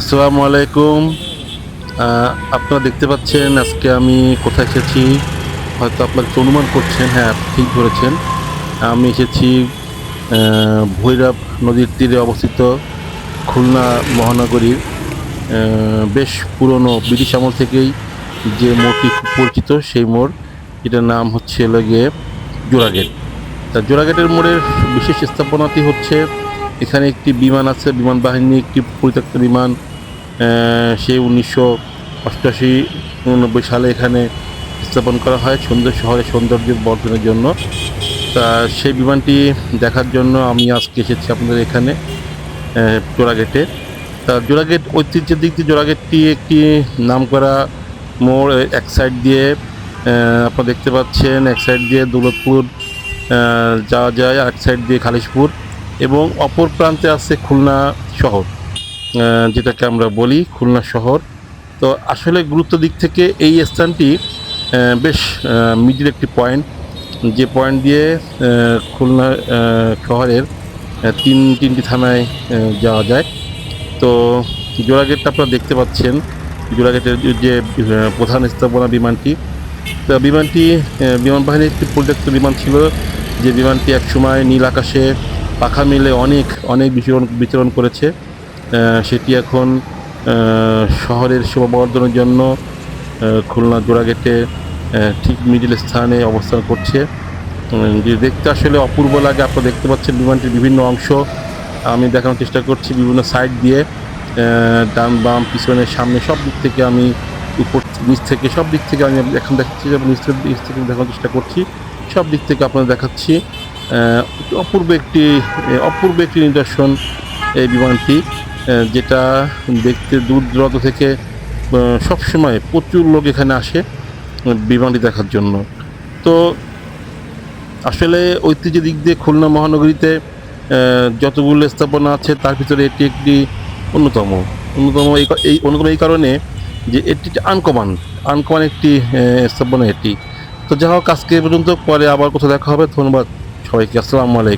আসসালামু আলাইকুম। আপনারা দেখতে পাচ্ছেন আজকে আমি কোথায় এসেছি? হয়তো আপনারা একটু অনুমান করছেন। হ্যাঁ, আপনি ঠিক ধরেছেন। আমি এসেছি ভৈরব নদীর তীরে অবস্থিত খুলনা মহানগরীর বেশ পুরনো ব্রিটিশ আমল থেকেই যে মোড়টি খুব পরিচিত সেই মোড়। এটার নাম হচ্ছে হলো গিয়ে জোড়াগেট। তা জোড়াগেটের মোড়ের বিশেষ স্থাপনাটি হচ্ছে এখানে একটি বিমান আছে, বিমান বাহিনী একটি পরিত্যক্ত বিমান সে 1988-89 সালে এখানে স্থাপন করা হয় শহরের সৌন্দর্য বর্ধনের জন্য। তা সেই বিমানটি দেখার জন্য আমি আজকে এসেছি আপনাদের এখানে জোড়াগেটে। তা জোড়াগেট ঐতিহ্যের দিক দিয়ে জোড়াগেটটি একটি নামকরা মোড়। এক সাইড দিয়ে আপনারা দেখতে পাচ্ছেন, এক সাইড দিয়ে দৌলতপুর যাওয়া যায়, আর এক সাইড দিয়ে খালিশপুর, এবং অপর প্রান্তে আছে খুলনা শহর, যেটাকে আমরা বলি খুলনা শহর। তো আসলে গুরুত্ব দিক থেকে এই স্থানটি বেশ মিডিল একটি পয়েন্ট, যে পয়েন্ট দিয়ে খুলনা শহরের তিনটি থানায় যাওয়া যায়। তো জোড়াগেটটা আপনারা দেখতে পাচ্ছেন, জোড়াগেটের যে প্রধান স্থাপনা বিমানটি। তো বিমানটি বিমান বাহিনীর একটি পরিত্যক্ত বিমান ছিল, যে বিমানটি একসময় নীল আকাশে পাখা মেলে অনেক অনেক বিচরণ করেছে। সেটি এখন শহরের শোভা বর্ধনের জন্য খুলনা জোড়াগেটে ঠিক মিডিল স্থানে অবস্থান করছে। যে দেখতে আসলে অপূর্ব লাগে। আপনারা দেখতে পাচ্ছেন বিমানটির বিভিন্ন অংশ আমি দেখানোর চেষ্টা করছি বিভিন্ন সাইড দিয়ে, ডান বাম পিছনে সামনে সব দিক থেকে আমি উপর নিচ থেকে সব দিক থেকে আমি এখন দেখাচ্ছি, নিচ থেকে দেখানোর চেষ্টা করছি, সব দিক থেকে আপনাদের দেখাচ্ছি। অপূর্ব একটি নিদর্শন এই বিমানটি, যেটা দেখতে দূর দূরান্ত থেকে সবসময় প্রচুর লোক এখানে আসে বিমানটি দেখার জন্য। তো আসলে ঐতিহ্যের দিক দিয়ে খুলনা মহানগরীতে যতগুলো স্থাপনা আছে তার ভিতরে এটি একটি অন্যতম। অন্যতম এই কারণে যে এটি আনকমন একটি স্থাপনা এটি। তো যাই হোক, আজকে এ পর্যন্ত, পরে আবার কোথাও দেখা হবে। ধন্যবাদ সবাইকে। আসসালামু আলাইকুম।